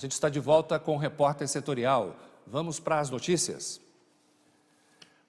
gente está de volta com o Repórter Setorial. Vamos para as notícias.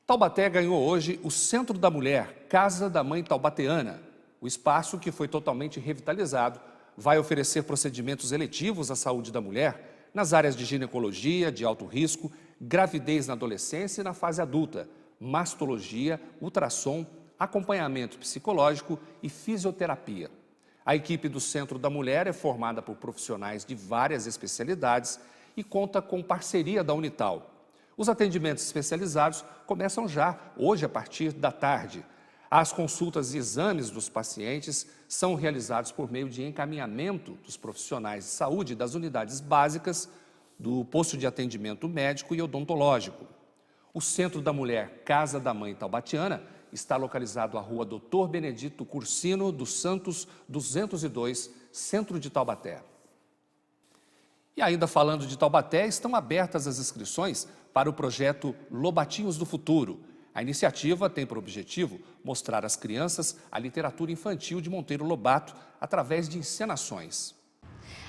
Taubaté ganhou hoje o Centro da Mulher, Casa da Mãe Taubateana. O espaço, que foi totalmente revitalizado, vai oferecer procedimentos eletivos à saúde da mulher nas áreas de ginecologia, de alto risco, gravidez na adolescência e na fase adulta, mastologia, ultrassom, acompanhamento psicológico e fisioterapia. A equipe do Centro da Mulher é formada por profissionais de várias especialidades e conta com parceria da Unital. Os atendimentos especializados começam já, hoje, a partir da tarde. As consultas e exames dos pacientes são realizados por meio de encaminhamento dos profissionais de saúde das unidades básicas, do posto de atendimento médico e odontológico. O Centro da Mulher, Casa da Mãe Taubatiana, está localizado à rua Dr. Benedito Cursino dos Santos, 202, centro de Taubaté. E ainda falando de Taubaté, estão abertas as inscrições para o projeto Lobatinhos do Futuro. A iniciativa tem por objetivo mostrar às crianças a literatura infantil de Monteiro Lobato através de encenações.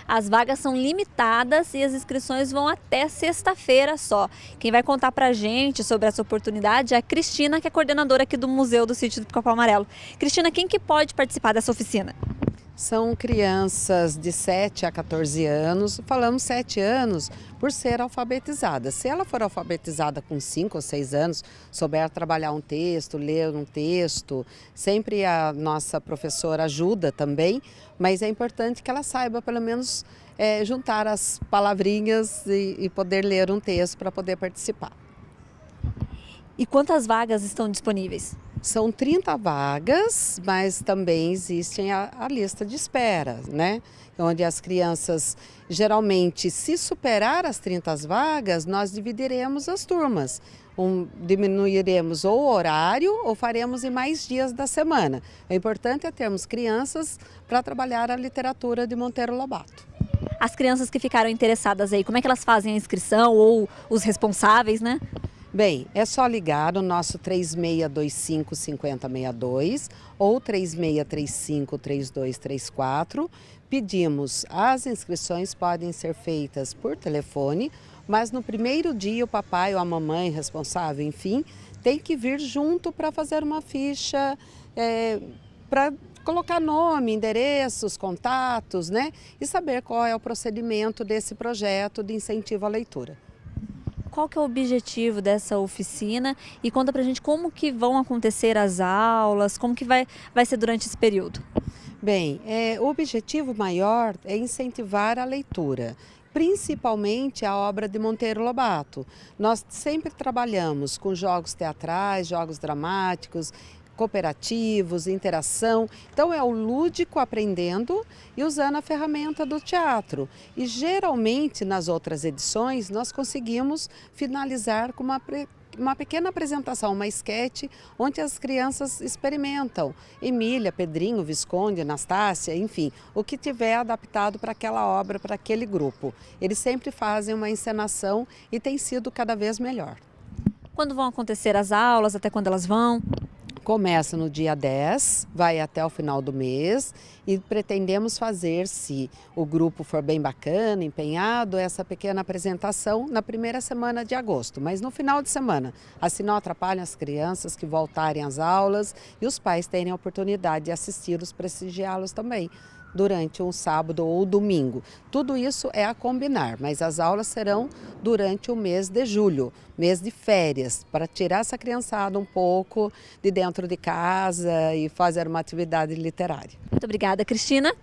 As vagas são limitadas e as inscrições vão até sexta-feira só. Quem vai contar pra gente sobre essa oportunidade é a Cristina, que é coordenadora aqui do Museu do Sítio do Pica-Pau Amarelo. Cristina, quem que pode participar dessa oficina? São crianças de 7 a 14 anos, falamos 7 anos por ser alfabetizada. Se ela for alfabetizada com 5 ou 6 anos, souber trabalhar um texto, ler um texto, sempre a nossa professora ajuda também, mas é importante que ela saiba pelo menos juntar as palavrinhas e poder ler um texto para poder participar. E quantas vagas estão disponíveis? São 30 vagas, mas também existe a lista de espera, né? Onde as crianças, geralmente, se superar as 30 vagas, nós dividiremos as turmas. Diminuiremos ou o horário ou faremos em mais dias da semana. O importante é termos crianças para trabalhar a literatura de Monteiro Lobato. As crianças que ficaram interessadas aí, como é que elas fazem a inscrição ou os responsáveis, né? Bem, é só ligar o nosso 3625-5062 ou 3635-3234. Pedimos, as inscrições podem ser feitas por telefone, mas no primeiro dia o papai ou a mamãe responsável, enfim, tem que vir junto para fazer uma ficha, para colocar nome, endereços, contatos, né? E saber qual é o procedimento desse projeto de incentivo à leitura. Qual que é o objetivo dessa oficina e conta pra gente como que vão acontecer as aulas, como que vai ser durante esse período? Bem, o objetivo maior é incentivar a leitura, principalmente a obra de Monteiro Lobato. Nós sempre trabalhamos com jogos teatrais, jogos dramáticos, cooperativos, interação. Então é o lúdico aprendendo e usando a ferramenta do teatro. E geralmente nas outras edições nós conseguimos finalizar com uma pequena apresentação, uma esquete, onde as crianças experimentam. Emília, Pedrinho, Visconde, Anastácia, enfim, o que tiver adaptado para aquela obra, para aquele grupo. Eles sempre fazem uma encenação e tem sido cada vez melhor. Quando vão acontecer as aulas, até quando elas vão? Começa no dia 10, vai até o final do mês e pretendemos fazer, se o grupo for bem bacana, empenhado, essa pequena apresentação na primeira semana de agosto, mas no final de semana. Assim não atrapalham as crianças que voltarem às aulas e os pais terem a oportunidade de assisti-los, prestigiá-los também durante um sábado ou domingo. Tudo isso é a combinar, mas as aulas serão durante o mês de julho, mês de férias, para tirar essa criançada um pouco de dentro de casa e fazer uma atividade literária. Muito obrigada, Cristina.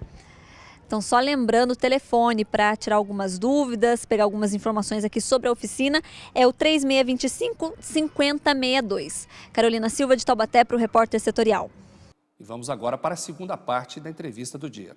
Então, só lembrando, o telefone para tirar algumas dúvidas, pegar algumas informações aqui sobre a oficina é o 3625-5062. Carolina Silva, de Taubaté, para o Repórter Setorial. E vamos agora para a segunda parte da entrevista do dia.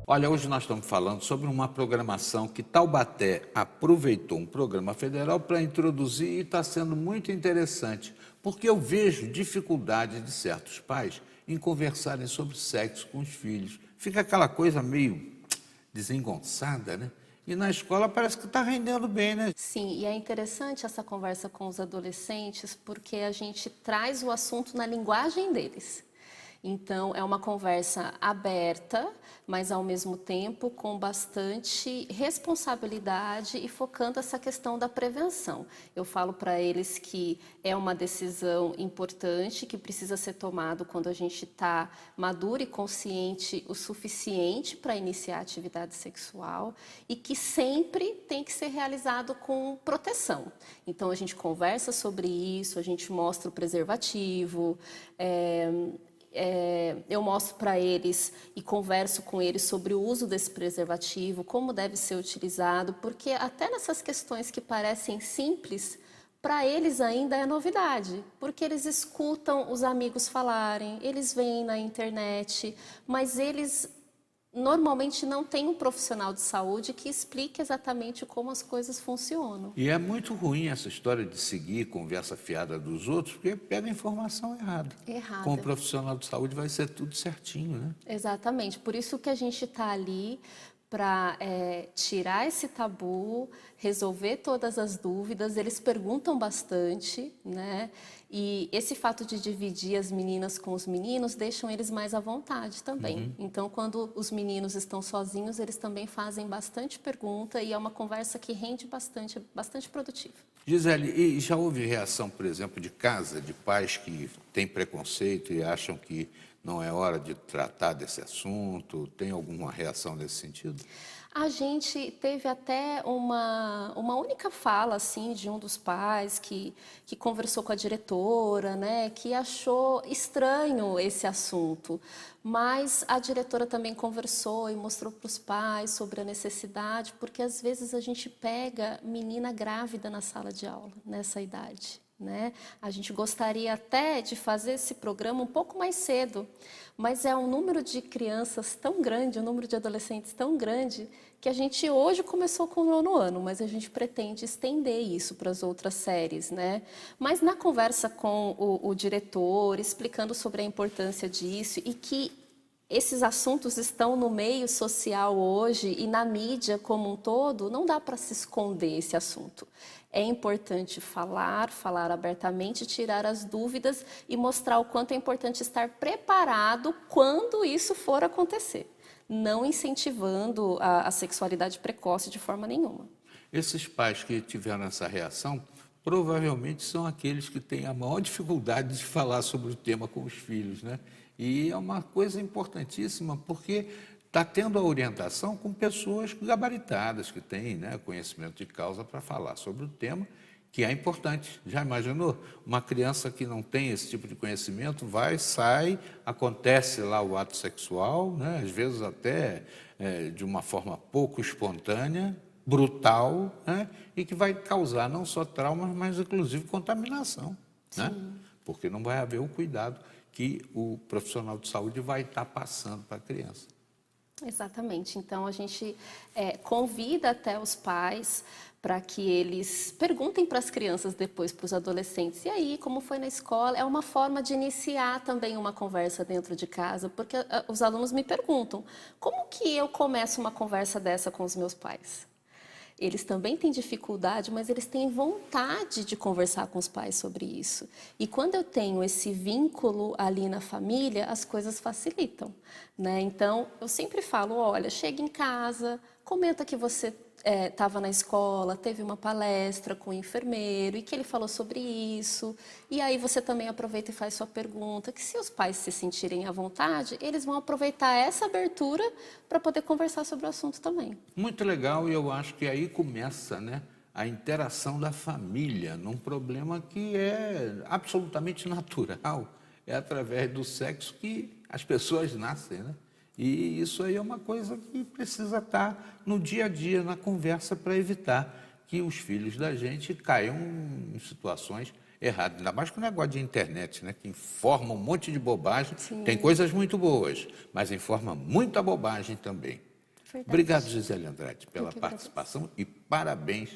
Olha, hoje nós estamos falando sobre uma programação que Taubaté aproveitou um programa federal para introduzir e está sendo muito interessante, porque eu vejo dificuldade de certos pais em conversarem sobre sexo com os filhos. Fica aquela coisa meio desengonçada, né? E na escola parece que está rendendo bem, né? Sim, e é interessante essa conversa com os adolescentes porque a gente traz o assunto na linguagem deles. Então, é uma conversa aberta, mas ao mesmo tempo com bastante responsabilidade e focando essa questão da prevenção. Eu falo para eles que é uma decisão importante, que precisa ser tomada quando a gente está maduro e consciente o suficiente para iniciar a atividade sexual e que sempre tem que ser realizado com proteção. Então, a gente conversa sobre isso, a gente mostra o preservativo, eu mostro para eles e converso com eles sobre o uso desse preservativo, como deve ser utilizado, porque até nessas questões que parecem simples, para eles ainda é novidade, porque eles escutam os amigos falarem, eles veem na internet, mas eles normalmente não têm um profissional de saúde que explique exatamente como as coisas funcionam. E é muito ruim essa história de seguir conversa fiada dos outros, porque pega a informação errada. Com o profissional de saúde vai ser tudo certinho, né? Exatamente. Por isso que a gente está ali para tirar esse tabu, resolver todas as dúvidas. Eles perguntam bastante, né? E esse fato de dividir as meninas com os meninos deixam eles mais à vontade também. Então, quando os meninos estão sozinhos, eles também fazem bastante pergunta e é uma conversa que rende bastante, bastante produtiva. Gisele, e já houve reação, por exemplo, de casa, de pais que têm preconceito e acham que não é hora de tratar desse assunto? Tem alguma reação nesse sentido? A gente teve até uma única fala assim, de um dos pais que conversou com a diretora, né, que achou estranho esse assunto. Mas a diretora também conversou e mostrou para os pais sobre a necessidade, porque às vezes a gente pega menina grávida na sala de aula, nessa idade. Né? A gente gostaria até de fazer esse programa um pouco mais cedo, mas é um número de crianças tão grande, um número de adolescentes tão grande, que a gente hoje começou com o 9º ano, mas a gente pretende estender isso para as outras séries, né? Mas na conversa com o diretor, explicando sobre a importância disso e que esses assuntos estão no meio social hoje e na mídia como um todo, não dá para se esconder esse assunto. É importante falar abertamente, tirar as dúvidas e mostrar o quanto é importante estar preparado quando isso for acontecer, não incentivando a sexualidade precoce de forma nenhuma. Esses pais que tiveram essa reação provavelmente são aqueles que têm a maior dificuldade de falar sobre o tema com os filhos, né? E é uma coisa importantíssima, porque está tendo a orientação com pessoas gabaritadas, que têm, né, conhecimento de causa para falar sobre o tema, que é importante. Já imaginou? Uma criança que não tem esse tipo de conhecimento vai, sai, acontece lá o ato sexual, né, às vezes até de uma forma pouco espontânea, brutal, né, e que vai causar não só traumas, mas inclusive contaminação, né? Porque não vai haver o cuidado que o profissional de saúde vai estar passando para a criança. Exatamente. Então, a gente convida até os pais para que eles perguntem para as crianças depois, para os adolescentes, e aí, como foi na escola? É uma forma de iniciar também uma conversa dentro de casa, porque os alunos me perguntam, como que eu começo uma conversa dessa com os meus pais? Eles também têm dificuldade, mas eles têm vontade de conversar com os pais sobre isso. E quando eu tenho esse vínculo ali na família, as coisas facilitam, né? Então, eu sempre falo, olha, chega em casa, comenta que você estava na escola, teve uma palestra com o enfermeiro e que ele falou sobre isso. E aí você também aproveita e faz sua pergunta, que se os pais se sentirem à vontade, eles vão aproveitar essa abertura para poder conversar sobre o assunto também. Muito legal, e eu acho que aí começa, né, a interação da família num problema que é absolutamente natural. É através do sexo que as pessoas nascem, né? E isso aí é uma coisa que precisa estar no dia a dia, na conversa, para evitar que os filhos da gente caiam em situações erradas. Ainda mais com o negócio de internet, né, que informa um monte de bobagem. Sim. Tem coisas muito boas, mas informa muita bobagem também. Verdade. Obrigado, Gisele Andrade, pela participação e parabéns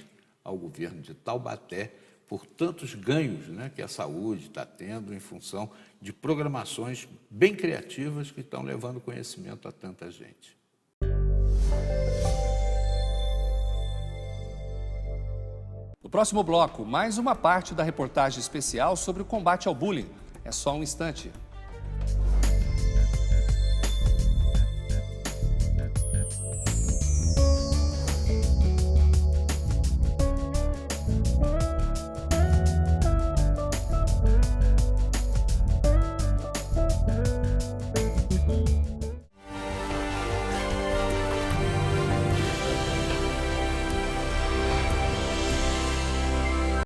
ao governo de Taubaté por tantos ganhos, né, que a saúde está tendo em função de programações bem criativas que estão levando conhecimento a tanta gente. No próximo bloco, mais uma parte da reportagem especial sobre o combate ao bullying. É só um instante.